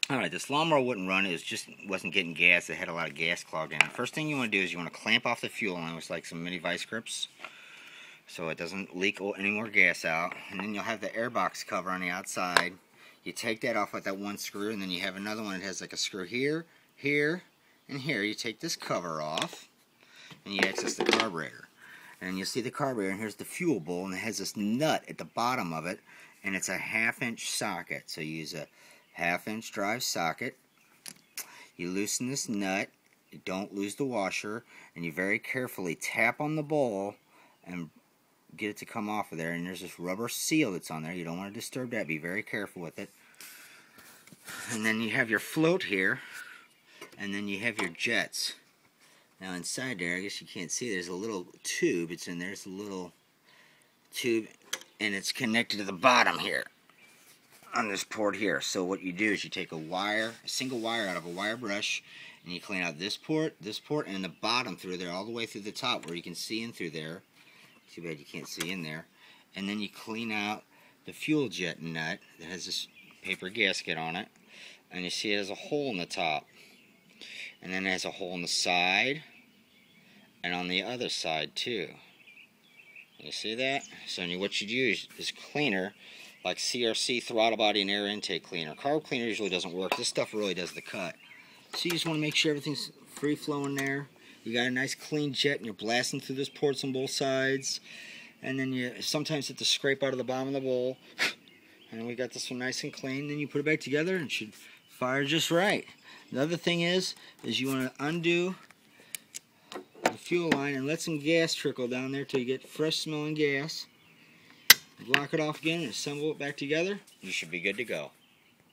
Alright, this lawnmower wouldn't run. Wasn't getting gas. It had a lot of gas clogged in it. First thing you want to do is you want to clamp off the fuel line with like some mini vice grips so it doesn't leak any more gas out. And then you'll have the air box cover on the outside. You take that off with that one screw, and then you have another one that has like a screw here, here, and here. You take this cover off, and you access the carburetor. And you'll see the carburetor, and here's the fuel bowl, and it has this nut at the bottom of it, and it's a 1/2-inch socket. So you use a 1/2-inch drive socket. You loosen this nut, you don't lose the washer, and you very carefully tap on the bowl and get it to come off of there. And there's this rubber seal that's on there. You don't want to disturb that. Be very careful with it. And then you have your float here, and then you have your jets. Now inside there, I guess you can't see, there's a little tube. It's in there. It's a little tube, and it's connected to the bottom here on this port here. So what you do is you take a single wire out of a wire brush, and you clean out this port, and the bottom through there, all the way through the top where you can see in through there. Too bad you can't see in there. And then you clean out the fuel jet nut that has this paper gasket on it, and you see it has a hole in the top. And then it has a hole in the side, and on the other side too. You see that? So what you do is cleaner, like CRC throttle body and air intake cleaner. Carb cleaner usually doesn't work. This stuff really does the cut. So you just want to make sure everything's free flowing there. You got a nice clean jet, and you're blasting through those ports on both sides. And then you sometimes hit the scrape out of the bottom of the bowl. And we got this one nice and clean. Then you put it back together, and it should fire just right. The other thing is you want to undo the fuel line and let some gas trickle down there till you get fresh smelling gas. Block it off again and assemble it back together. You should be good to go.